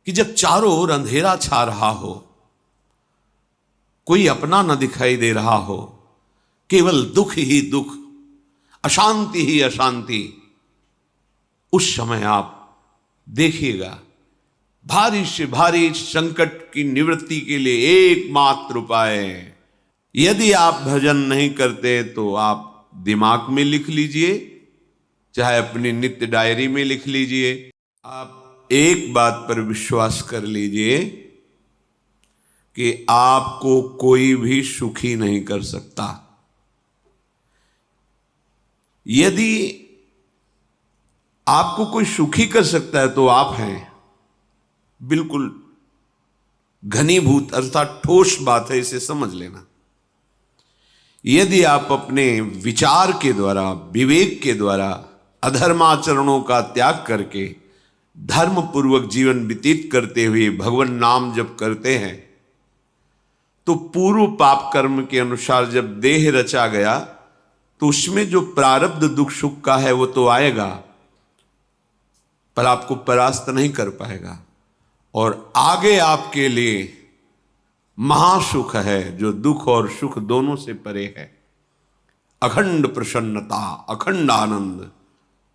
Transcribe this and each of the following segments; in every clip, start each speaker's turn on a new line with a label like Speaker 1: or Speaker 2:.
Speaker 1: कि जब चारों ओर अंधेरा छा रहा हो, कोई अपना न दिखाई दे रहा हो, केवल दुख ही दुख, अशांति ही अशांति, उस समय आप देखिएगा भारी से भारी संकट की निवृत्ति के लिए एकमात्र उपाय है। यदि आप भजन नहीं करते तो आप दिमाग में लिख लीजिए, चाहे अपनी नित्य डायरी में लिख लीजिए। आप एक बात पर विश्वास कर लीजिए कि आपको कोई भी सुखी नहीं कर सकता। यदि आपको कोई सुखी कर सकता है तो आप हैं। बिल्कुल घनीभूत अर्थात ठोस बात है, इसे समझ लेना। यदि आप अपने विचार के द्वारा, विवेक के द्वारा अधर्माचरणों का त्याग करके धर्म पूर्वक जीवन व्यतीत करते हुए भगवान नाम जप करते हैं, तो पूर्व पाप कर्म के अनुसार जब देह रचा गया तो उसमें जो प्रारब्ध दुख सुख का है वो तो आएगा, पर आपको परास्त नहीं कर पाएगा। और आगे आपके लिए महासुख है जो दुख और सुख दोनों से परे है। अखंड प्रसन्नता, अखंड आनंद,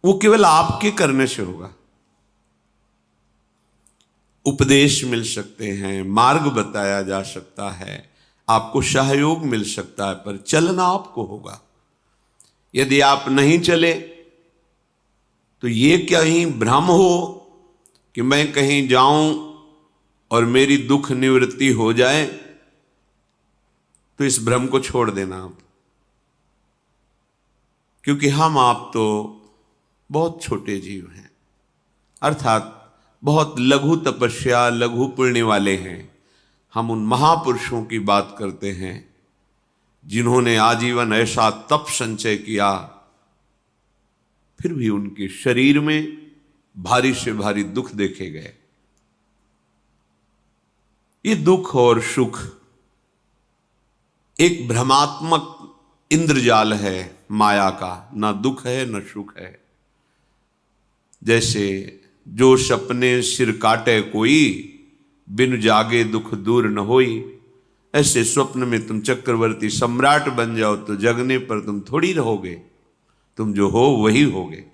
Speaker 1: वो केवल आपके करने से होगा। उपदेश मिल सकते हैं, मार्ग बताया जा सकता है, आपको सहयोग मिल सकता है, पर चलना आपको होगा। यदि आप नहीं चले तो ये कहीं भ्रम हो कि मैं कहीं जाऊं और मेरी दुख निवृत्ति हो जाए, तो इस भ्रम को छोड़ देना आप। क्योंकि हम आप तो बहुत छोटे जीव हैं, अर्थात बहुत लघु तपस्या, लघु पुण्य वाले हैं। हम उन महापुरुषों की बात करते हैं जिन्होंने आजीवन ऐसा तप संचय किया, फिर भी उनके शरीर में भारी से भारी दुख देखे गए। ये दुख और सुख एक भ्रमात्मक इंद्रजाल है माया का, ना दुख है न सुख है। जैसे जो सपने सिर काटे कोई, बिन जागे दुख दूर न होई। ऐसे स्वप्न में तुम चक्रवर्ती सम्राट बन जाओ तो जगने पर तुम थोड़ी रहोगे, तुम जो हो वही होगे।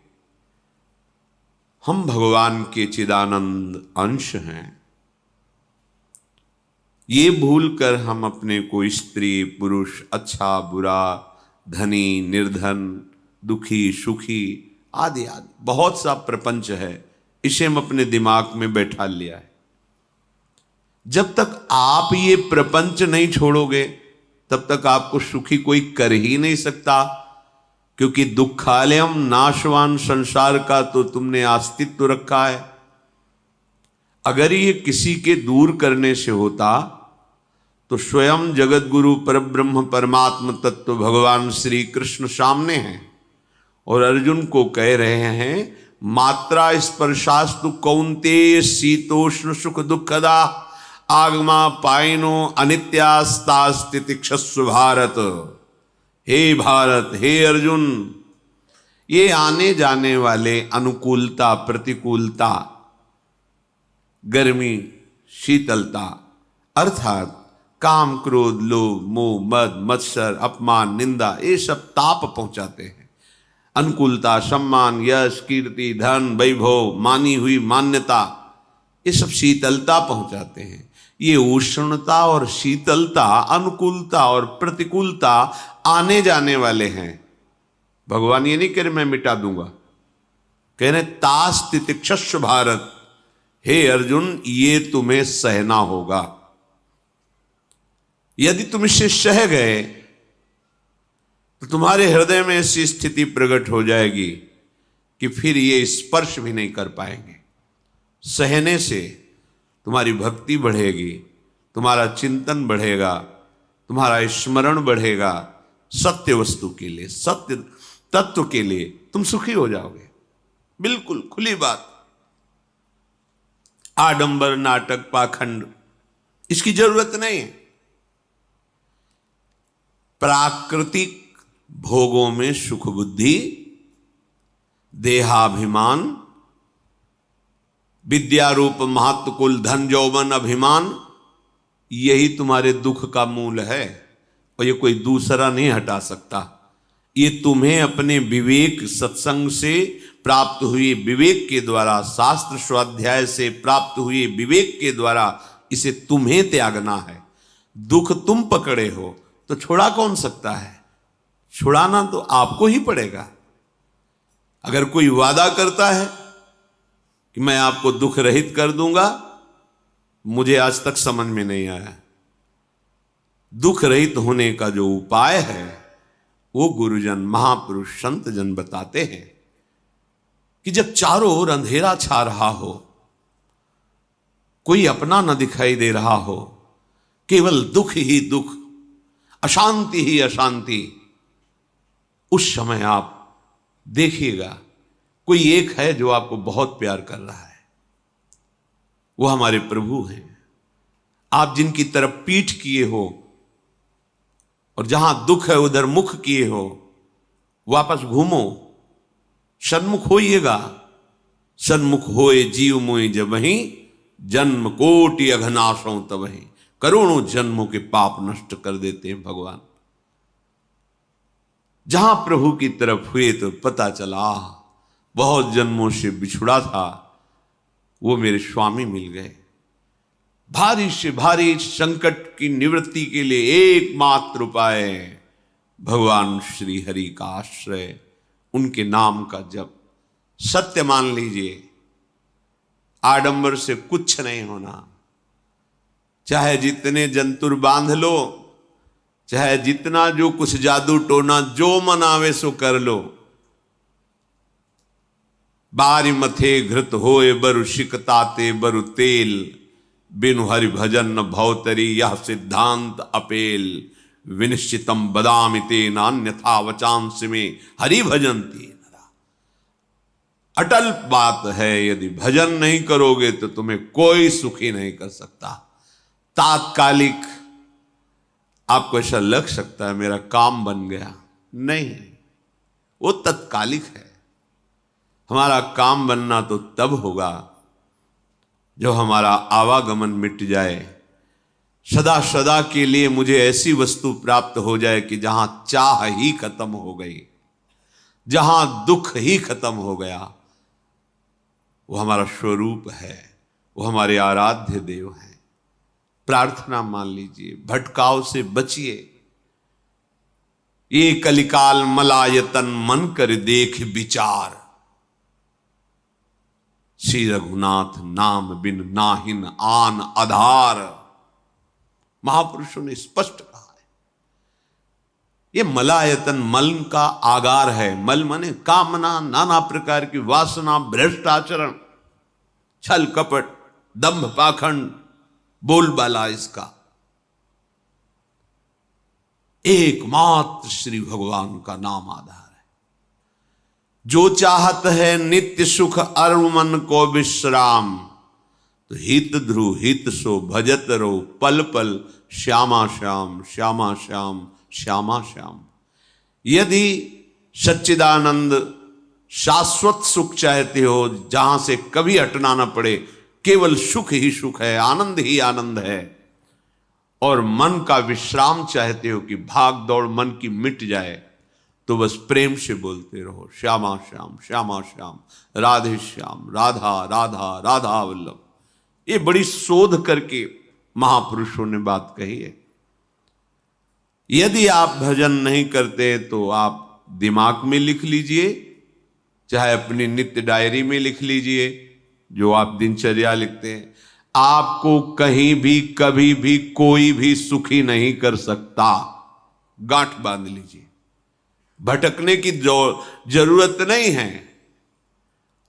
Speaker 1: हम भगवान के चिदानंद अंश हैं। ये भूल कर हम अपने को स्त्री पुरुष, अच्छा बुरा, धनी निर्धन, दुखी सुखी आदि आदि बहुत सा प्रपंच है, इसे हम अपने दिमाग में बैठा लिया है। जब तक आप ये प्रपंच नहीं छोड़ोगे तब तक आपको सुखी कोई कर ही नहीं सकता, क्योंकि दुखालयम नाशवान संसार का तो तुमने अस्तित्व रखा है। अगर ये किसी के दूर करने से होता तो स्वयं जगत गुरु परब्रह्म परमात्म तत्व भगवान श्री कृष्ण सामने हैं और अर्जुन को कह रहे हैं, मात्रा स्पर्शास्तु कौन्तेय शीतोष्ण सुख दुखदा आगमा पायनो अनित्यास्तास्तितिक्षस्व भारत। हे भारत, हे अर्जुन, ये आने जाने वाले अनुकूलता प्रतिकूलता, गर्मी शीतलता, अर्थात काम क्रोध लोभ मोह मद मत्सर अपमान निंदा, ये सब ताप पहुंचाते हैं। अनुकूलता सम्मान यश कीर्ति धन वैभव मानी हुई मान्यता, ये सब शीतलता पहुंचाते हैं। ये उष्णता और शीतलता, अनुकूलता और प्रतिकूलता आने जाने वाले हैं। भगवान ये नहीं कह रहे मैं मिटा दूंगा, कह रहे तास तितिक्षस्व भारत। हे अर्जुन, ये तुम्हें सहना होगा। यदि तुम इसे सह गए तो तुम्हारे हृदय में ऐसी स्थिति प्रकट हो जाएगी कि फिर ये स्पर्श भी नहीं कर पाएंगे। सहने से तुम्हारी भक्ति बढ़ेगी, तुम्हारा चिंतन बढ़ेगा, तुम्हारा स्मरण बढ़ेगा, सत्य वस्तु के लिए, सत्य तत्व के लिए तुम सुखी हो जाओगे। बिल्कुल खुली बात। आडंबर नाटक पाखंड इसकी जरूरत नहीं है। प्राकृतिक भोगों में सुख बुद्धि, देहाभिमान, विद्या रूप महत्व कुल धन यौवन अभिमान, यही तुम्हारे दुख का मूल है और ये कोई दूसरा नहीं हटा सकता। ये तुम्हें अपने विवेक सत्संग से प्राप्त हुए विवेक के द्वारा, शास्त्र स्वाध्याय से प्राप्त हुए विवेक के द्वारा इसे तुम्हें त्यागना है। दुख तुम पकड़े हो तो छुड़ा कौन सकता है? छुड़ाना तो आपको ही पड़ेगा। अगर कोई वादा करता है कि मैं आपको दुख रहित कर दूंगा, मुझे आज तक समझ में नहीं आया। दुख रहित होने का जो उपाय है वो गुरुजन, महापुरुष, संत जन बताते हैं कि जब चारों ओर अंधेरा छा रहा हो, कोई अपना न दिखाई दे रहा हो, केवल दुख ही दुख, अशांति ही अशांति, उस समय आप देखिएगा कोई एक है जो आपको बहुत प्यार कर रहा है। वो हमारे प्रभु हैं। आप जिनकी तरफ पीठ किए हो और जहां दुख है उधर मुख किए हो, वापस घूमो, सन्मुख होइएगा। सन्मुख होए जीव मोहि जबहि, जन्म कोटि अघनाशों तबहि। करोड़ों जन्मों के पाप नष्ट कर देते हैं भगवान। जहां प्रभु की तरफ हुए तो पता चला बहुत जन्मों से बिछुड़ा था, वो मेरे स्वामी मिल गए। भारी से भारी संकट की निवृत्ति के लिए एकमात्र उपाय भगवान श्री हरि का आश्रय, उनके नाम का जप। सत्य मान लीजिए, आडंबर से कुछ नहीं होना। चाहे जितने जंतुर बांध लो, चाहे जितना जो कुछ जादू टोना जो मन आवे सो कर लो, बारी मथे घृत होए बरु शिकताते बरु तेल, बिनु हरि भजन न भवतरी यह सिद्धांत अपेल। विनिश्चितम बदामि तेन अन्यथा वचांस में हरि भजन्ति नरा। अटल बात है, यदि भजन नहीं करोगे तो तुम्हें कोई सुखी नहीं कर सकता। तात्कालिक आपको ऐसा लग सकता है मेरा काम बन गया, नहीं, वो तत्कालिक है। हमारा काम बनना तो तब होगा जब हमारा आवागमन मिट जाए, सदा सदा के लिए मुझे ऐसी वस्तु प्राप्त हो जाए कि जहां चाह ही खत्म हो गई, जहां दुख ही खत्म हो गया। वो हमारा स्वरूप है, वो हमारे आराध्य देव हैं। प्रार्थना मान लीजिए, भटकाव से बचिए। ये कलिकाल मलायतन मन कर देख विचार, श्री रघुनाथ नाम बिन नाहिन आन आधार। महापुरुषों ने स्पष्ट कहा है। ये मलायतन मल का आगार है। मल माने कामना, नाना प्रकार की वासना, भ्रष्ट आचरण, छल कपट, दंभ पाखंड, बोलबाला, इसका एकमात्र श्री भगवान का नाम आधार है। जो चाहत है नित्य सुख अरु मन को विश्राम, तो हित ध्रुव हित सो भजत रहो पल पल श्यामा श्याम श्यामा श्याम श्यामा श्याम। यदि सच्चिदानंद शाश्वत सुख चाहते हो, जहां से कभी हटना ना पड़े, केवल सुख ही सुख है, आनंद ही आनंद है, और मन का विश्राम चाहते हो कि भाग दौड़ मन की मिट जाए, तो बस प्रेम से बोलते रहो श्यामा श्याम श्यामा श्याम, राधे श्याम, राधा राधा राधा वल्लभ। ये बड़ी शोध करके महापुरुषों ने बात कही है। यदि आप भजन नहीं करते तो आप दिमाग में लिख लीजिए, चाहे अपनी नित्य डायरी में लिख लीजिए, जो आप दिनचर्या लिखते हैं। आपको कहीं भी कभी भी कोई भी सुखी नहीं कर सकता। गांठ बांध लीजिए, भटकने की जरूरत नहीं है।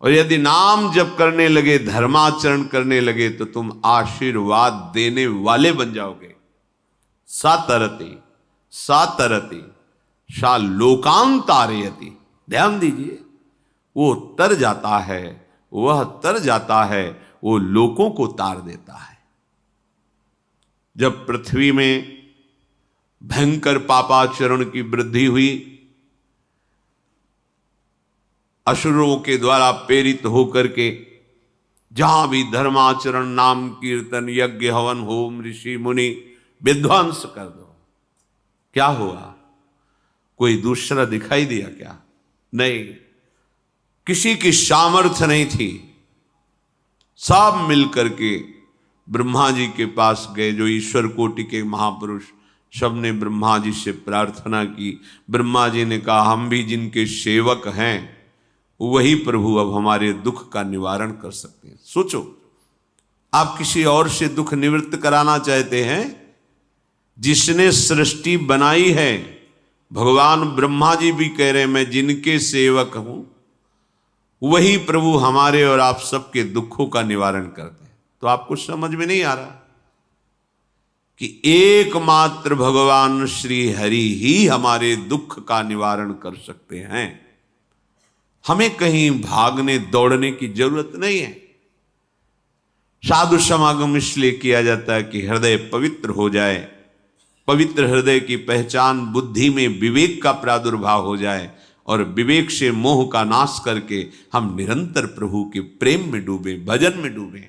Speaker 1: और यदि नाम जप करने लगे, धर्माचरण करने लगे, तो तुम आशीर्वाद देने वाले बन जाओगे। सातरति सातरति सा लोकांतारयति। ध्यान दीजिए, वो तर जाता है, वह तर जाता है, वो लोकों को तार देता है। जब पृथ्वी में भयंकर पापाचरण की वृद्धि हुई, असुरों के द्वारा प्रेरित होकर के जहां भी धर्माचरण, नाम कीर्तन, यज्ञ, हवन, होम, ऋषि मुनि विध्वंस कर दो, क्या हुआ? कोई दूसरा दिखाई दिया क्या? नहीं, किसी की सामर्थ्य नहीं थी। सब मिलकर के ब्रह्मा जी के पास गए, जो ईश्वर कोटि के महापुरुष, सबने ब्रह्मा जी से प्रार्थना की। ब्रह्मा जी ने कहा, हम भी जिनके सेवक हैं वही प्रभु अब हमारे दुख का निवारण कर सकते हैं। सोचो, आप किसी और से दुख निवृत्त कराना चाहते हैं? जिसने सृष्टि बनाई है, भगवान ब्रह्मा जी भी कह रहे हैं मैं जिनके सेवक हूं वही प्रभु हमारे और आप सबके दुखों का निवारण करते हैं। तो आपको समझ में नहीं आ रहा कि एकमात्र भगवान श्री हरि ही हमारे दुख का निवारण कर सकते हैं। हमें कहीं भागने दौड़ने की जरूरत नहीं है। साधु समागम इसलिए किया जाता है कि हृदय पवित्र हो जाए, पवित्र हृदय की पहचान बुद्धि में विवेक का प्रादुर्भाव हो जाए, और विवेक से मोह का नाश करके हम निरंतर प्रभु के प्रेम में डूबे, भजन में डूबे।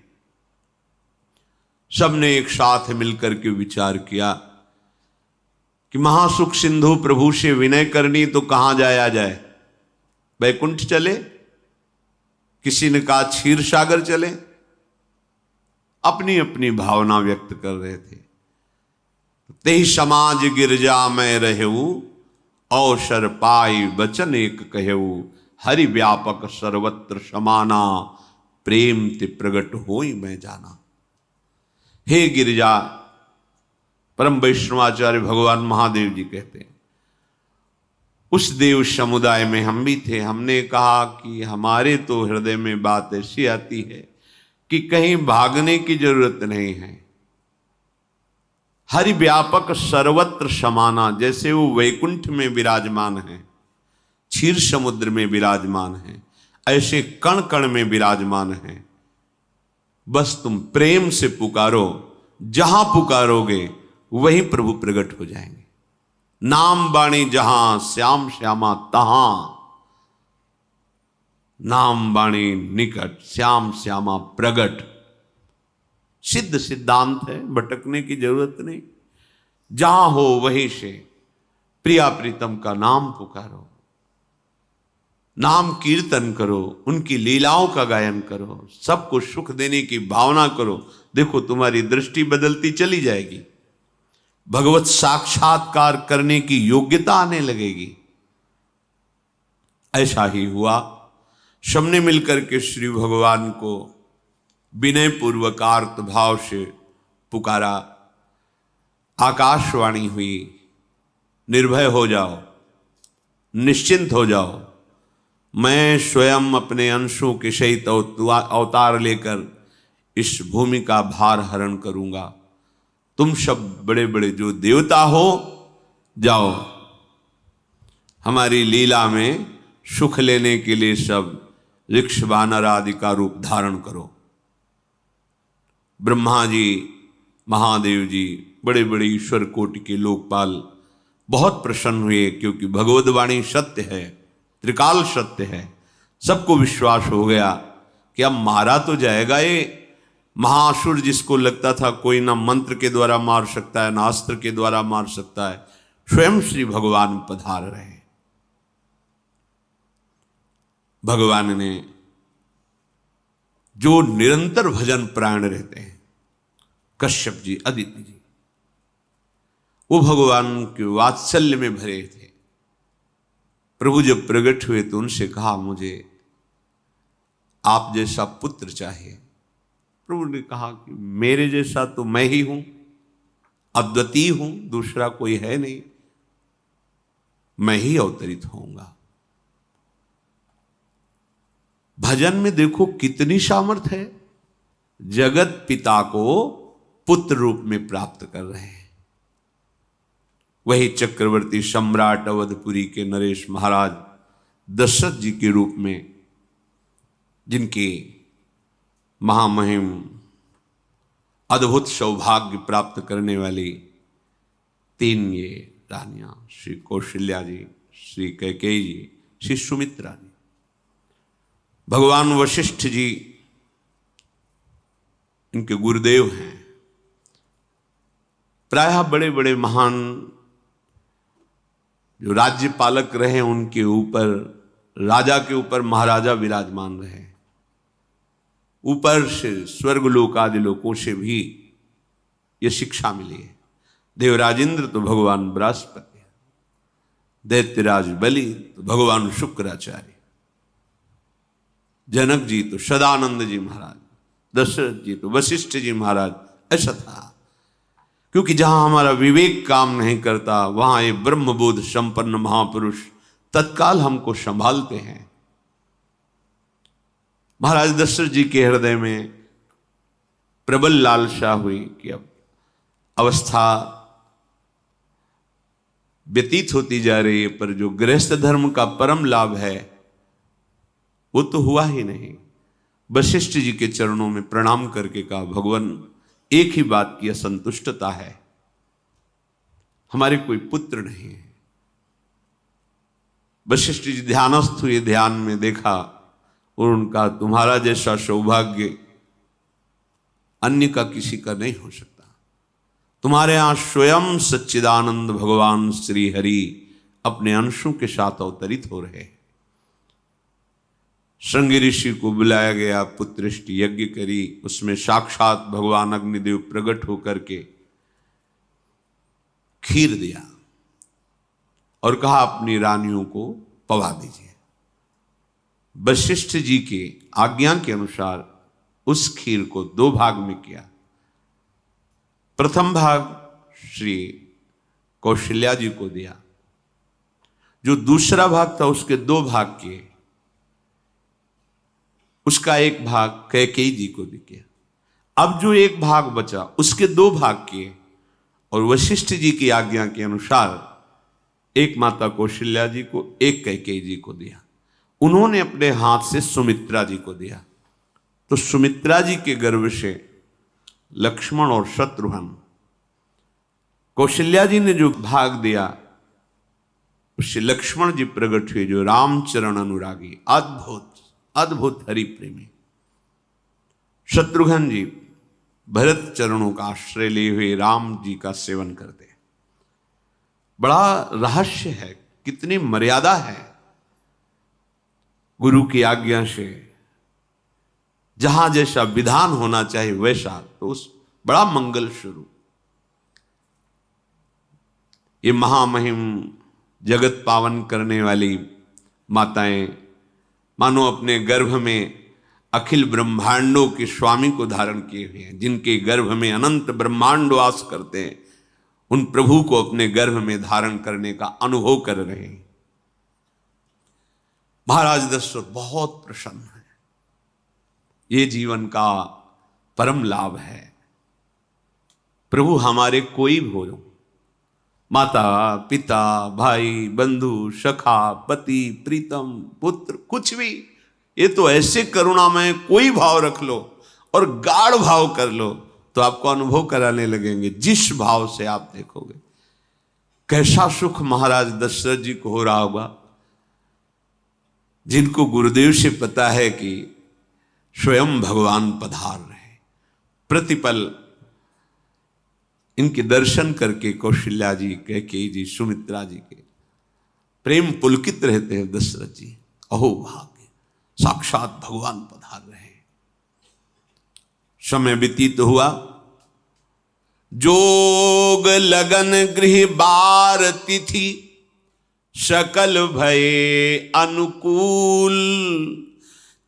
Speaker 1: सबने एक साथ मिलकर के विचार किया कि महासुख सिंधु प्रभु से विनय करनी तो कहां जाया जाए? वैकुंठ चले, किसी ने कहा क्षीर सागर चले। अपनी अपनी भावना व्यक्त कर रहे थे। तेहि समाज गिरजा में रहेऊ, अवसर पाई वचन एक कहेऊ, हरि व्यापक सर्वत्र समाना, प्रेम ते प्रगट होई मैं जाना। हे गिरिजा, परम वैष्णवाचार्य भगवान महादेव जी कहते हैं, उस देव समुदाय में हम भी थे। हमने कहा कि हमारे तो हृदय में बात ऐसी आती है कि कहीं भागने की जरूरत नहीं है। हरि व्यापक सर्वत्र समाना, जैसे वो वैकुंठ में विराजमान है, क्षीर समुद्र में विराजमान है, ऐसे कण कण में विराजमान है। बस तुम प्रेम से पुकारो, जहां पुकारोगे वहीं प्रभु प्रकट हो जाएंगे। नाम बाणी जहां श्याम श्यामा तहां, नाम बाणी निकट श्याम श्यामा प्रगट। सिद्ध सिद्धांत है, भटकने की जरूरत नहीं। जहां हो वहीं से प्रिया प्रीतम का नाम पुकारो, नाम कीर्तन करो, उनकी लीलाओं का गायन करो, सबको सुख देने की भावना करो। देखो तुम्हारी दृष्टि बदलती चली जाएगी, भगवत साक्षात्कार करने की योग्यता आने लगेगी। ऐसा ही हुआ। सबने मिलकर के श्री भगवान को विनय पूर्वक आर्त भाव से पुकारा। आकाशवाणी हुई, निर्भय हो जाओ, निश्चिंत हो जाओ, मैं स्वयं अपने अंशों के सहित अवतार लेकर इस भूमि का भार हरण करूंगा। तुम सब बड़े बड़े जो देवता हो, जाओ हमारी लीला में सुख लेने के लिए सब ऋक्ष वानर आदि का रूप धारण करो। ब्रह्मा जी, महादेव जी, बड़े बड़े ईश्वर कोटि के लोकपाल बहुत प्रसन्न हुए, क्योंकि भगवद्वाणी सत्य है, त्रिकाल सत्य है। सबको विश्वास हो गया कि अब मारा तो जाएगा ये महासुर, जिसको लगता था कोई ना मंत्र के द्वारा मार सकता है, ना अस्त्र के द्वारा मार सकता है। स्वयं श्री भगवान पधार रहे। भगवान ने जो निरंतर भजन प्राण रहते हैं, कश्यप जी, अदिति जी, वो भगवान के वात्सल्य में भरे थे। प्रभु जब प्रकट हुए तो उनसे कहा, मुझे आप जैसा पुत्र चाहिए। प्रभु ने कहा कि मेरे जैसा तो मैं ही हूं, अद्वितीय हूं, दूसरा कोई है नहीं, मैं ही अवतरित होऊंगा। भजन में देखो कितनी सामर्थ्य है। जगत पिता को पुत्र रूप में प्राप्त कर रहे हैं। वही चक्रवर्ती सम्राट अवधपुरी के नरेश महाराज दशरथ जी के रूप में, जिनके महामहिम अद्भुत सौभाग्य प्राप्त करने वाली 3 ये रानियां, श्री कौशल्या जी, श्री कैकेयी जी, श्री सुमित्रा जी। भगवान वशिष्ठ जी इनके गुरुदेव हैं। प्रायः बड़े बड़े महान जो राज्य पालक रहे, उनके ऊपर, राजा के ऊपर महाराजा विराजमान रहे। ऊपर से स्वर्गलोक आदि लोकों से भी ये शिक्षा मिली है। देवराजेंद्र तो भगवान बृहस्पति, दैत्यराज बलि तो भगवान शुक्राचार्य, जनक जी तो सदानंद जी महाराज, दशरथ जी तो वशिष्ठ जी महाराज। ऐसा था, क्योंकि जहां हमारा विवेक काम नहीं करता, वहां ये ब्रह्मबोध संपन्न महापुरुष तत्काल हमको संभालते हैं। महाराज दशरथ जी के हृदय में प्रबल लालसा हुई कि अब अवस्था व्यतीत होती जा रही है, पर जो गृहस्थ धर्म का परम लाभ है वो तो हुआ ही नहीं। वशिष्ठ जी के चरणों में प्रणाम करके कहा, भगवान एक ही बात की असंतुष्टता है, हमारे कोई पुत्र नहीं है। वशिष्ठ जी ध्यानस्थ हुए, ध्यान में देखा और उनका, तुम्हारा जैसा सौभाग्य अन्य का किसी का नहीं हो सकता। तुम्हारे यहां स्वयं सच्चिदानंद भगवान श्री हरि अपने अंशों के साथ अवतरित हो रहे हैं। श्रृंगी ऋषि को बुलाया गया, पुत्रेष्टि यज्ञ करी, उसमें साक्षात भगवान अग्निदेव प्रकट होकर के खीर दिया और कहा अपनी रानियों को पवा दीजिए। वशिष्ठ जी के आज्ञा के अनुसार उस खीर को 2 भाग में किया। प्रथम भाग श्री कौशल्या जी को दिया, जो दूसरा भाग था उसके 2 भाग किए, उसका 1 भाग कैकेयी जी को दिया। अब जो 1 भाग बचा उसके 2 भाग किए और वशिष्ठ जी की आज्ञा के अनुसार एक माता कौशल्या जी को, एक कैकेयी जी को दिया। उन्होंने अपने हाथ से सुमित्रा जी को दिया। तो सुमित्रा जी के गर्भ से लक्ष्मण और शत्रुघ्न, कौशल्या जी ने जो भाग दिया उससे लक्ष्मण जी प्रकट हुए, जो रामचरण अनुरागी, अद्भुत अद्भुत हरि प्रेमी। शत्रुघ्न जी भरत चरणों का आश्रय लिए हुए राम जी का सेवन करते। बड़ा रहस्य है, कितनी मर्यादा है गुरु की आज्ञा से। जहां जैसा विधान होना चाहिए वैसा, तो उस बड़ा मंगल शुरू। ये महामहिम जगत पावन करने वाली माताएं मानो अपने गर्भ में अखिल ब्रह्मांडों के स्वामी को धारण किए हुए हैं, जिनके गर्भ में अनंत ब्रह्मांड वास करते हैं, उन प्रभु को अपने गर्भ में धारण करने का अनुभव कर रहे हैं। महाराज दशरथ बहुत प्रसन्न है। ये जीवन का परम लाभ है। प्रभु हमारे कोई भी हो, माता पिता भाई बंधु सखा पति प्रीतम पुत्र, कुछ भी, ये तो ऐसे करुणामय कोई भाव रख लो और गाढ़ भाव कर लो तो आपको अनुभव कराने लगेंगे। जिस भाव से आप देखोगे कैसा सुख महाराज दशरथ जी को हो रहा होगा, जिनको गुरुदेव से पता है कि स्वयं भगवान पधार रहे। प्रतिपल इनके दर्शन करके कौशल्या जी, कैकेयी जी, सुमित्रा जी के प्रेम पुलकित रहते हैं। दशरथ जी, अहो भाग्य, साक्षात भगवान पधार रहे। समय व्यतीत हुआ, जोग लगन गृह बार तिथि, सकल भये अनुकूल,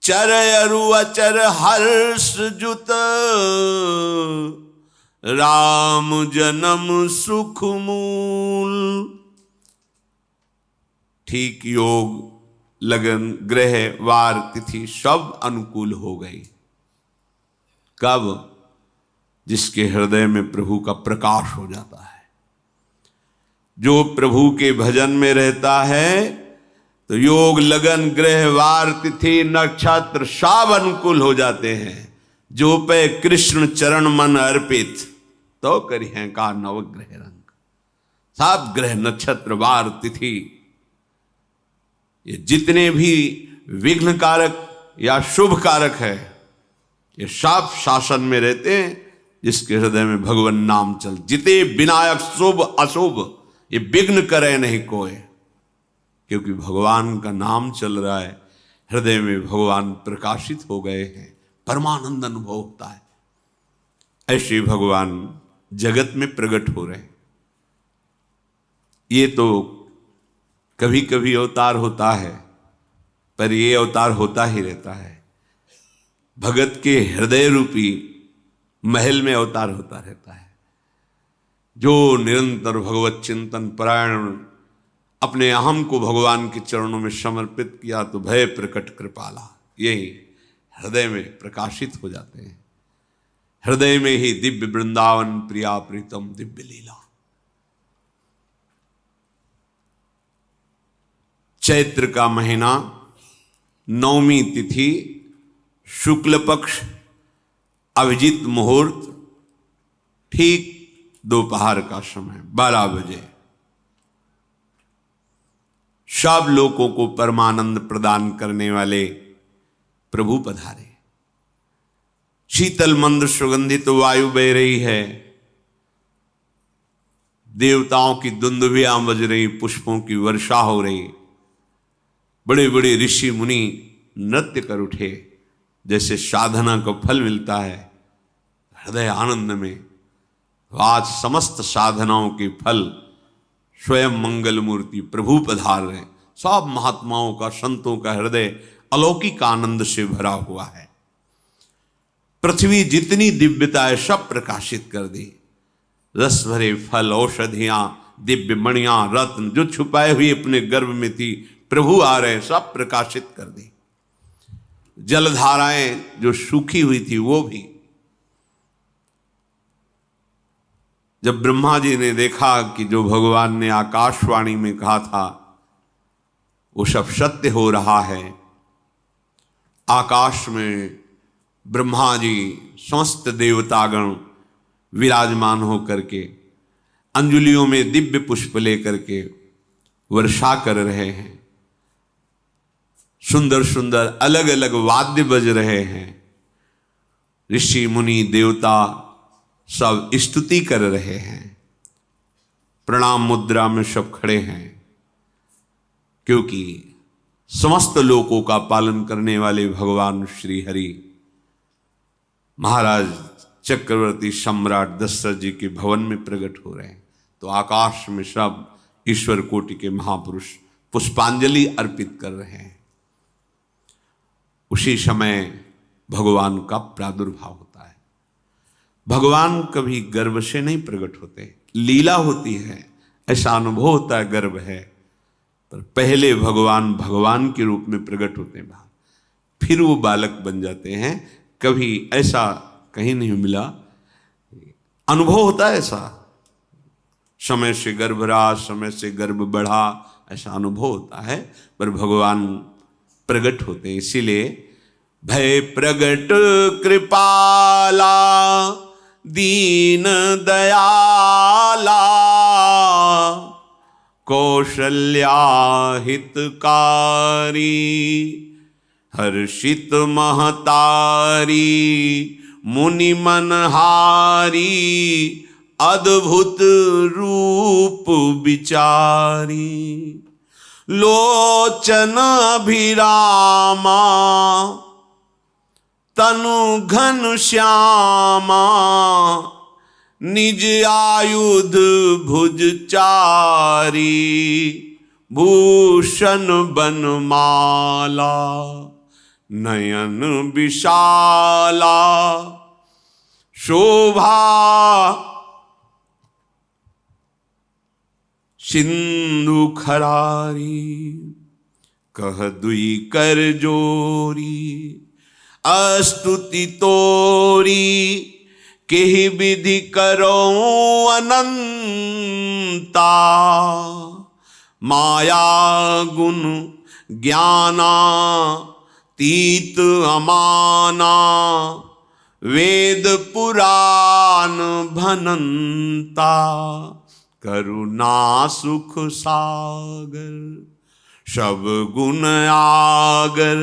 Speaker 1: चर अरु अचर हर्ष जुत, राम जन्म सुख मूल। ठीक योग लगन ग्रह वार तिथि सब अनुकूल हो गई। कब? जिसके हृदय में प्रभु का प्रकाश हो जाता है। जो प्रभु के भजन में रहता है तो योग लगन ग्रह वार तिथि नक्षत्र सब अनुकूल हो जाते हैं। जो पे कृष्ण चरण मन अर्पित, तो करी है का नवग्रह रंग। सात ग्रह नक्षत्र वार तिथि, ये जितने भी विघ्न कारक या शुभ कारक है, ये साफ शासन में रहते हैं जिसके हृदय में भगवान नाम चल। जिते विनायक शुभ अशुभ ये विघ्न करे नहीं कोई, क्योंकि भगवान का नाम चल रहा है, हृदय में भगवान प्रकाशित हो गए हैं, परमानंद अनुभव होता है। ऐसे भगवान जगत में प्रकट हो रहे हैं। ये तो कभी कभी अवतार होता है, पर ये अवतार होता ही रहता है। भगत के हृदय रूपी महल में अवतार होता रहता है। जो निरंतर भगवत चिंतन परायण अपने अहम को भगवान के चरणों में समर्पित किया तो भय प्रकट कृपाला, यही हृदय में प्रकाशित हो जाते हैं। हृदय में ही दिव्य वृंदावन प्रिया प्रीतम दिव्य लीला। चैत्र का महीना, नवमी तिथि, शुक्ल पक्ष, अभिजीत मुहूर्त, ठीक दोपहर का समय 12 बजे सब लोगों को परमानंद प्रदान करने वाले प्रभु पधारे। शीतल मंद सुगंधित वायु बह रही है, देवताओं की दुंदुभियां बज रही, पुष्पों की वर्षा हो रही, बड़े बड़े ऋषि मुनि नृत्य कर उठे। जैसे साधना को फल मिलता है हृदय आनंद में, आज समस्त साधनाओं के फल स्वयं मंगल मूर्ति प्रभु पधार रहे। सब महात्माओं का, संतों का हृदय अलौकिक आनंद से भरा हुआ है। पृथ्वी जितनी दिव्यता है सब प्रकाशित कर दी। रस भरे फल, औषधियां, दिव्य मणियां, रत्न जो छुपाए हुए अपने गर्भ में थी, प्रभु आ रहे, सब प्रकाशित कर दी। जलधाराएं जो सूखी हुई थी वो भी। जब ब्रह्मा जी ने देखा कि जो भगवान ने आकाशवाणी में कहा था वो सब सत्य हो रहा है, आकाश में ब्रह्मा जी समस्त देवतागण विराजमान होकर के अंजलियों में दिव्य पुष्प लेकर के वर्षा कर रहे हैं, सुंदर सुंदर अलग अलग वाद्य बज रहे हैं, ऋषि मुनि देवता सब स्तुति कर रहे हैं, प्रणाम मुद्रा में सब खड़े हैं, क्योंकि समस्त लोकों का पालन करने वाले भगवान श्री हरि महाराज चक्रवर्ती सम्राट दशरथ जी के भवन में प्रकट हो रहे हैं। तो आकाश में सब ईश्वर कोटि के महापुरुष पुष्पांजलि अर्पित कर रहे हैं। उसी समय भगवान का प्रादुर्भाव होता है। भगवान कभी गर्भ से नहीं प्रकट होते, लीला होती है, ऐसा अनुभव होता है गर्भ है, पर पहले भगवान भगवान के रूप में प्रकट होते हैं, फिर वो बालक बन जाते हैं। कभी ऐसा कहीं नहीं मिला, अनुभव होता है ऐसा, समय से गर्भ रहा, समय से गर्भ बढ़ा, ऐसा अनुभव होता है, पर भगवान प्रकट होते हैं। इसीलिए भय प्रगट कृपाला दीन दयाला कौशल्या हितकारी हर्षित महतारी मुनि मनहारी अद्भुत रूप विचारी लोचन अभिरामा तनु घन श्यामा निज आयुध भुज चारी भूषण बनमाला नयन विशाला शोभा सिंधु खरारी कह दुई कर जोरी अस्तुति तोरी केहि विधि करो अनंता माया गुण ज्ञाना तीत अमाना वेद पुराण भनंता करुणा सुख सागर सब गुण आगर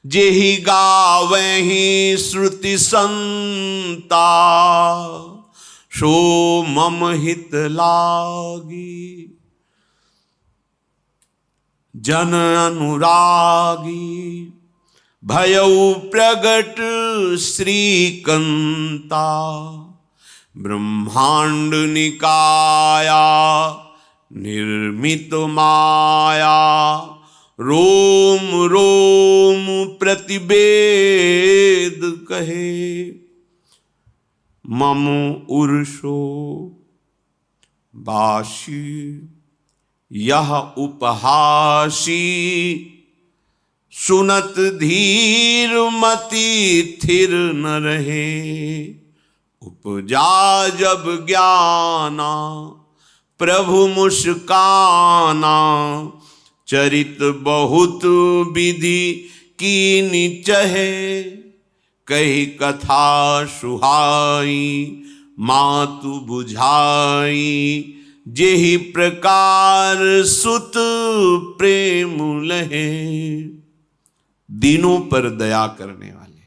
Speaker 1: जेहि गावहि श्रुति संता, सो मम हित लागी। जन अनुरागी भयउ प्रगट श्रीकंता, ब्रह्मांड निकाया निर्मित माया, रोम रोम प्रतिवेद कहे, मम उर्षो बाशी यह उपहासी, सुनत धीर मति थिर न रहे, उपजा जब ज्ञाना प्रभु मुस्काना, चरित बहुत विधि कीनि चहे, कही कथा सुहाई मातु बुझाई, जेहि प्रकार सुत प्रेम लहे। दीनों पर दया करने वाले,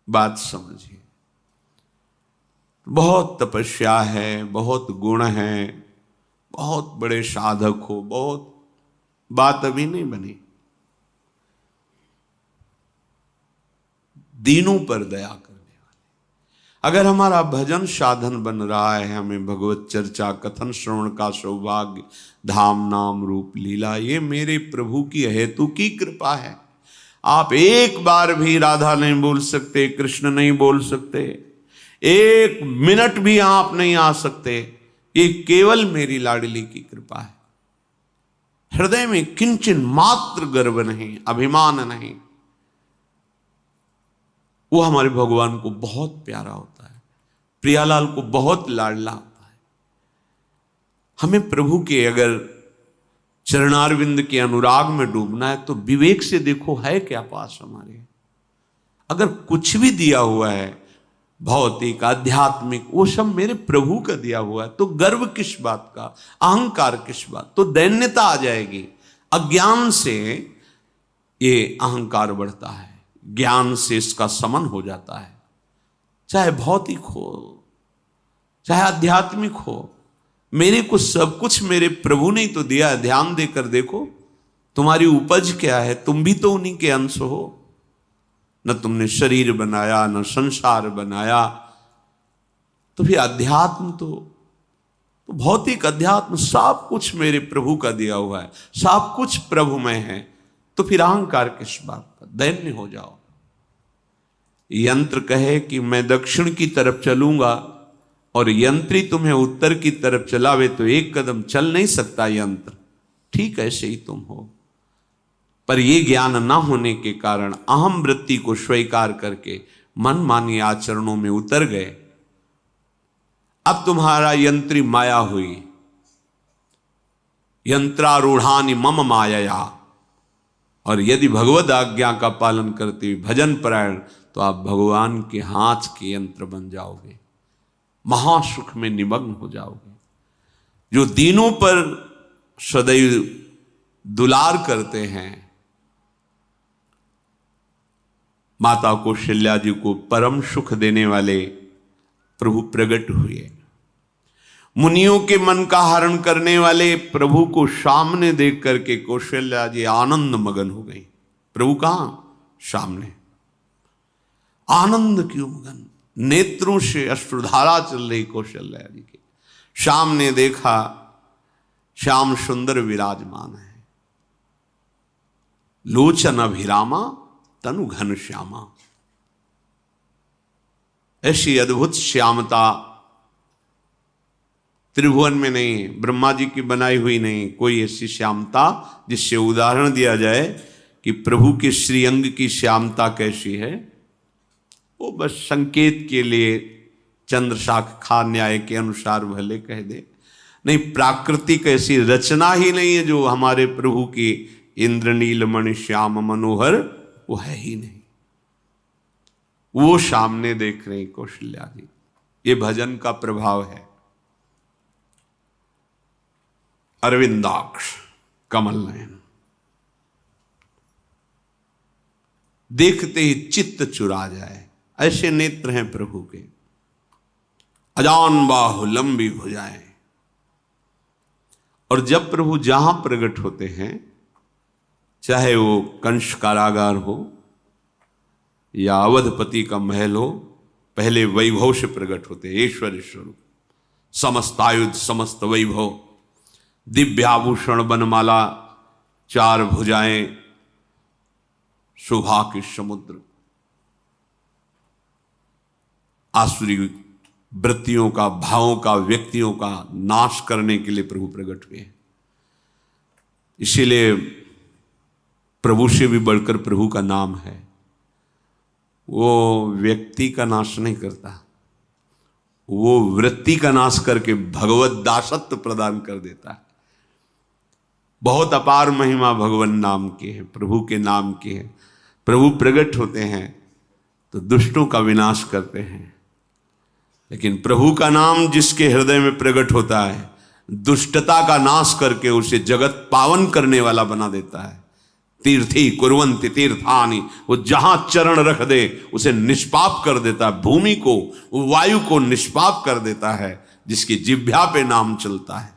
Speaker 1: बात समझिए। बहुत तपस्या है, बहुत गुण है, बहुत बड़े साधक हो, बहुत बात अभी नहीं बनी। दीनों पर दया करने वाले। अगर हमारा भजन साधन बन रहा है, हमें भगवत चर्चा कथन श्रवण का सौभाग्य, धाम नाम रूप लीला, ये मेरे प्रभु की हेतु की कृपा है। आप एक बार भी राधा नहीं बोल सकते, कृष्ण नहीं बोल सकते, एक मिनट भी आप नहीं आ सकते, ये केवल मेरी लाडली की कृपा है। हृदय में किंचन मात्र गर्व नहीं, अभिमान नहीं। वो हमारे भगवान को बहुत प्यारा होता है, प्रियालाल को बहुत लाडला होता है। हमें प्रभु के अगर चरणारविंद के अनुराग में डूबना है तो विवेक से देखो है क्या पास हमारे। अगर कुछ भी दिया हुआ है भौतिक आध्यात्मिक, वो सब मेरे प्रभु का दिया हुआ है, तो गर्व किस बात का, अहंकार किस बात, तो दैन्यता आ जाएगी। अज्ञान से ये अहंकार बढ़ता है, ज्ञान से इसका समन हो जाता है। चाहे भौतिक हो चाहे आध्यात्मिक हो, मेरे को सब कुछ मेरे प्रभु ने तो दिया है। ध्यान देकर देखो तुम्हारी उपज क्या है, तुम भी तो उन्हीं के अंश हो। न तुमने शरीर बनाया, न संसार बनाया, तो फिर अध्यात्म तो भौतिक अध्यात्म सब कुछ मेरे प्रभु का दिया हुआ है, सब कुछ प्रभु में है, तो फिर अहंकार किस बात का, दैन्य हो जाओ। यंत्र कहे कि मैं दक्षिण की तरफ चलूंगा और यंत्री तुम्हें उत्तर की तरफ चलावे तो एक कदम चल नहीं सकता यंत्र, ठीक ऐसे ही तुम हो। पर यह ज्ञान न होने के कारण अहम वृत्ति को स्वीकार करके मनमानी आचरणों में उतर गए। अब तुम्हारा यंत्री माया हुई, यंत्रारूढ़ानि मम मायया। और यदि भगवद आज्ञा का पालन करते हुए भजन परायण, तो आप भगवान के हाथ के यंत्र बन जाओगे, महासुख में निमग्न हो जाओगे। जो दीनों पर सदैव दुलार करते हैं, माता कौशल्या जी को परम सुख देने वाले प्रभु प्रकट हुए। मुनियों के मन का हरण करने वाले प्रभु को सामने देख करके कौशल्या जी आनंद मगन हो गई। प्रभु कहां? सामने। आनंद क्यों मगन? नेत्रों से अश्रुधारा चल रही कौशल्या जी के। सामने देखा श्याम सुंदर विराजमान है, लोचन अभिरामा तनु घन श्यामा। ऐसी अद्भुत श्यामता त्रिभुवन में नहीं, ब्रह्मा जी की बनाई हुई नहीं कोई ऐसी श्यामता जिससे उदाहरण दिया जाए कि प्रभु के श्रीअंग की श्यामता कैसी है। वो बस संकेत के लिए चंद्र शाखा न्याय के अनुसार भले कह दे, नहीं प्राकृतिक ऐसी रचना ही नहीं है जो हमारे प्रभु की इंद्रनील मणि श्याम मनोहर, वो है ही नहीं। वो सामने देख रहे कौशल्या जी। ये भजन का प्रभाव है। अरविंदाक्ष कमल नयन, देखते ही चित्त चुरा जाए, ऐसे नेत्र हैं प्रभु के। अजान बाहु लंबी भुजाएं। और जब प्रभु जहां प्रकट होते हैं, चाहे वो कंस कारागार हो या अवधपति का महल हो, पहले वैभव से प्रकट होते हैं। ऐश्वर्य स्वरूप, समस्त आयुध, समस्त वैभव, दिव्याभूषण, बनमाला, 4 भुजाएं, शोभा के समुद्र, आसुरी वृत्तियों का, भावों का, व्यक्तियों का नाश करने के लिए प्रभु प्रकट हुए हैं। इसीलिए प्रभु से भी बढ़कर प्रभु का नाम है। वो व्यक्ति का नाश नहीं करता, वो वृत्ति का नाश करके भगवत दासत्व प्रदान कर देता है। बहुत अपार महिमा भगवान नाम की है, प्रभु के नाम की है। प्रभु प्रकट होते हैं तो दुष्टों का विनाश करते हैं, लेकिन प्रभु का नाम जिसके हृदय में प्रकट होता है, दुष्टता का नाश करके उसे जगत पावन करने वाला बना देता है। तीर्थी कुर्वन्ति तीर्थानि, वो जहां चरण रख दे उसे निष्पाप कर देता है। भूमि को, वायु को निष्पाप कर देता है, जिसकी जिह्वा पे नाम चलता है।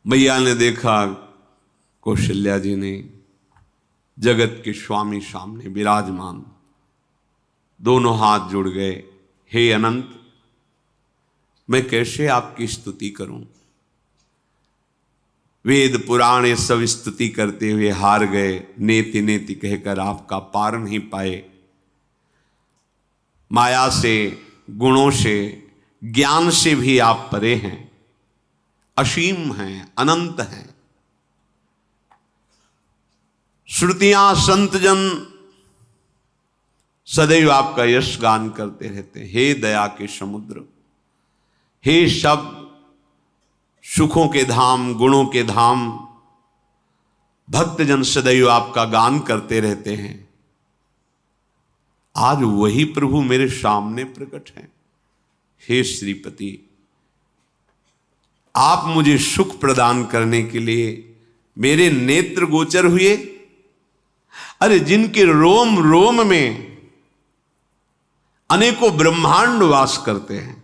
Speaker 1: मैया ने देखा, कौशल्या जी ने, जगत के स्वामी सामने विराजमान, दोनों हाथ जुड़ गए। हे अनंत, मैं कैसे आपकी स्तुति करूं? वेद पुराण ये सब स्तुति करते हुए हार गए। नेति नेति कहकर आपका पार नहीं पाए। माया से, गुणों से, ज्ञान से भी आप परे हैं, असीम हैं, अनंत हैं। श्रुतियां, संतजन सदैव आपका यश गान करते रहते हैं। हे दया के समुद्र, हे शब्द, सुखों के धाम, गुणों के धाम, भक्तजन सदैव आपका गान करते रहते हैं। आज वही प्रभु मेरे सामने प्रकट हैं। हे श्रीपति, आप मुझे सुख प्रदान करने के लिए मेरे नेत्र गोचर हुए। अरे जिनके रोम रोम में अनेकों ब्रह्मांड वास करते हैं,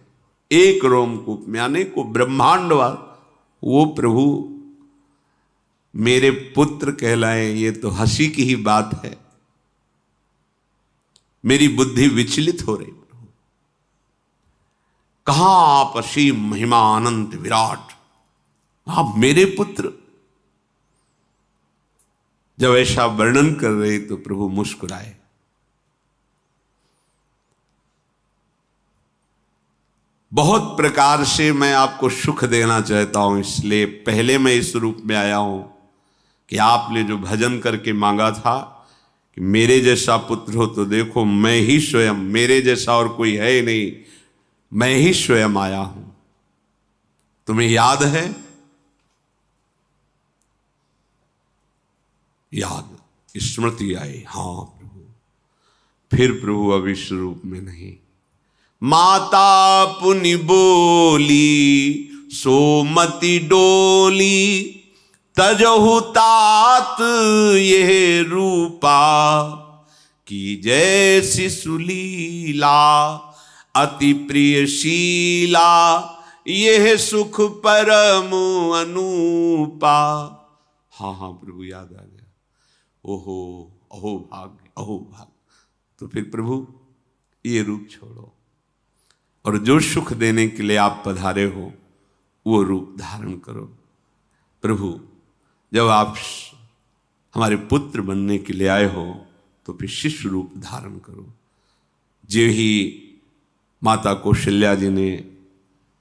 Speaker 1: एक रोमकूप में अनेकों ब्रह्मांड वास, वो प्रभु मेरे पुत्र कहलाए, ये तो हंसी की ही बात है। मेरी बुद्धि विचलित हो रही। प्रभु कहां आप असीम महिमा अनंत विराट, आप मेरे पुत्र। जब ऐसा वर्णन कर रहे तो प्रभु मुस्कुराए। बहुत प्रकार से मैं आपको सुख देना चाहता हूं, इसलिए पहले मैं इस रूप में आया हूं कि आपने जो भजन करके मांगा था कि मेरे जैसा पुत्र हो, तो देखो मैं ही स्वयं, मेरे जैसा और कोई है ही नहीं, मैं ही स्वयं आया हूं। तुम्हें याद है? याद, स्मृति आई। हाँ प्रभु। फिर प्रभु अब इस रूप में नहीं। माता पुनि बोली सोमति डोली, तजहु तात ये रूपा, की जैसी सुलीला अति प्रियशीला, यह सुख परम अनूपा। हाँ हाँ प्रभु, याद आ गया। ओहो, अहो भाग्य, अहो भाग्य। तो फिर प्रभु ये रूप छोड़ो, और जो सुख देने के लिए आप पधारे हो वो रूप धारण करो। प्रभु जब आप हमारे पुत्र बनने के लिए आए हो तो फिर शिष्य रूप धारण करो। जो ही माता कौशल्या जी ने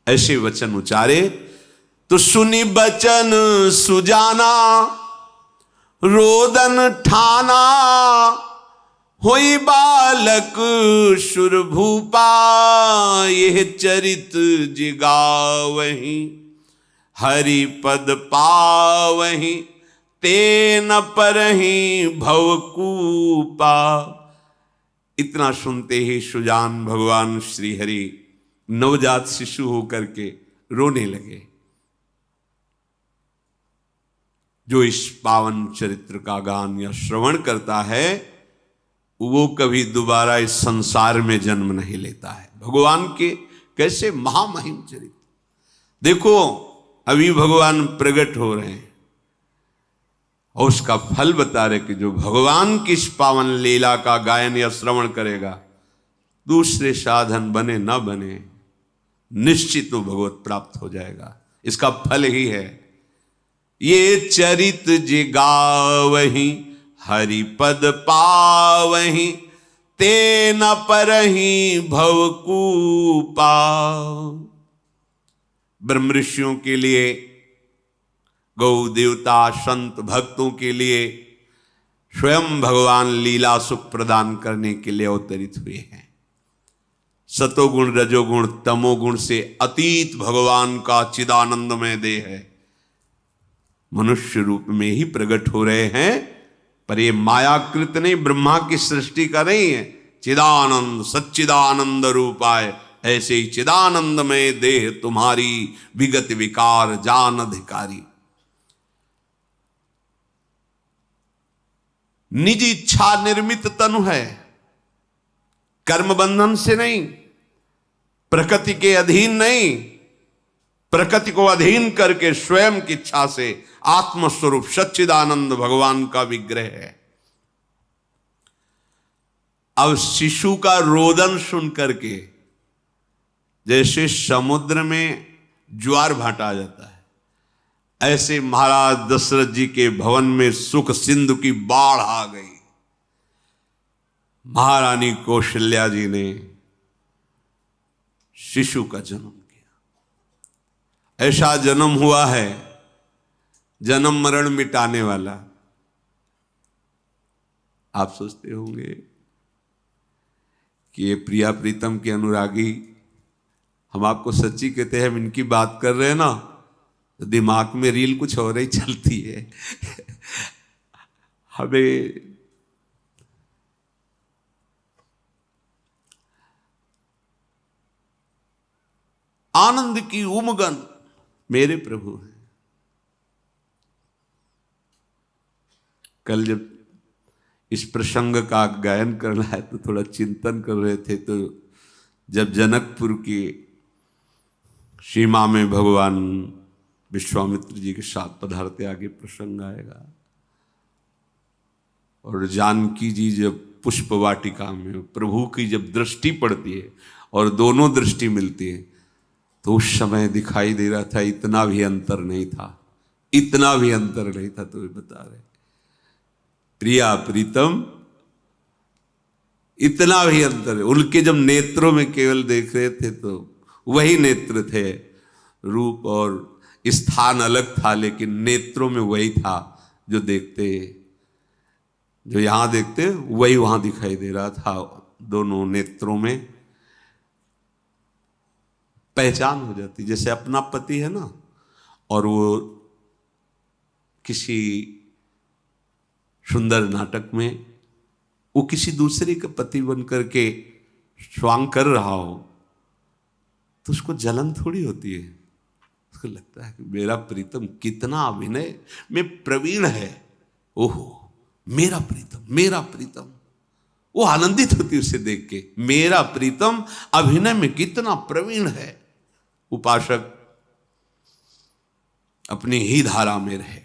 Speaker 1: ऐसे वचन उचारे तो सुनी बचन सुजाना, रोदन ठाना, होई बालक सुरभूपा, यह चरित जिगावहीं, हरि पद पावहीं, तेन परहीं भवकूपा। इतना सुनते ही सुजान भगवान श्री हरि नवजात शिशु होकर के रोने लगे। जो इस पावन चरित्र का गान या श्रवण करता है वो कभी दोबारा इस संसार में जन्म नहीं लेता है। भगवान के कैसे महामहिम चरित्र, देखो अभी भगवान प्रकट हो रहे हैं और उसका फल बता रहे कि जो भगवान की इस पावन लीला का गायन या श्रवण करेगा, दूसरे साधन बने ना बने, निश्चित वो भगवत प्राप्त हो जाएगा। इसका फल ही है ये चरित जे गावहीं हरि पद पावहीं, ते न परहीं भवकूपा। ब्रह्म ऋषियों के लिए, गौ देवता संत भक्तों के लिए स्वयं भगवान लीला सुख प्रदान करने के लिए अवतरित हुए हैं। सतोगुण रजोगुण तमोगुण से अतीत भगवान का चिदानंदमय देह है, मनुष्य रूप में ही प्रकट हो रहे हैं। पर ये मायाकृत नहीं, ब्रह्मा की सृष्टि का नहीं है। चिदानंद सच्चिदानंद रूपाय, ऐसे ही चिदानंदमय देह तुम्हारी विगत विकार जान अधिकारी। निज इच्छा निर्मित तनु है, कर्म बंधन से नहीं, प्रकृति के अधीन नहीं, प्रकृति को अधीन करके स्वयं की इच्छा से आत्मस्वरूप सच्चिदानंद भगवान का विग्रह है। अब शिशु का रोदन सुन करके जैसे समुद्र में ज्वार भाटा जाता है, ऐसे महाराज दशरथ जी के भवन में सुख सिंधु की बाढ़ आ गई। महारानी कौशल्या जी ने शिशु का जन्म किया। ऐसा जन्म हुआ है जन्म मरण मिटाने वाला। आप सोचते होंगे कि ये प्रिया प्रीतम के अनुरागी, हम आपको सच्ची कहते हैं, हम इनकी बात कर रहे हैं ना तो दिमाग में रील कुछ और ही चलती है। हमें आनंद की उमगन मेरे प्रभु हैं। कल जब इस प्रसंग का गायन करना है तो थोड़ा चिंतन कर रहे थे, तो जब जनकपुर की सीमा में भगवान विश्वामित्र जी के साथ पधारते, आगे प्रसंग आएगा, और जानकी जी जब पुष्प वाटिका में प्रभु की जब दृष्टि पड़ती है और दोनों दृष्टि मिलती है, तो उस समय दिखाई दे रहा था इतना भी अंतर नहीं था, इतना भी अंतर नहीं था। तो वे बता रहे प्रिया प्रीतम, इतना भी अंतर है। उनके जब नेत्रों में केवल देख रहे थे तो वही नेत्र थे, रूप और स्थान अलग था, लेकिन नेत्रों में वही था। जो देखते, जो यहां देखते वही वहां दिखाई दे रहा था। दोनों नेत्रों में पहचान हो जाती, जैसे अपना पति है ना, और वो किसी सुंदर नाटक में वो किसी दूसरे का पति बन करके स्वांग कर रहा हो तो उसको जलन थोड़ी होती है, उसको लगता है कि मेरा प्रीतम कितना अभिनय में प्रवीण है, ओहो मेरा प्रीतम, मेरा प्रीतम। वो आनंदित होती उसे देख के, मेरा प्रीतम अभिनय में कितना प्रवीण है। उपासक अपनी ही धारा में रहे,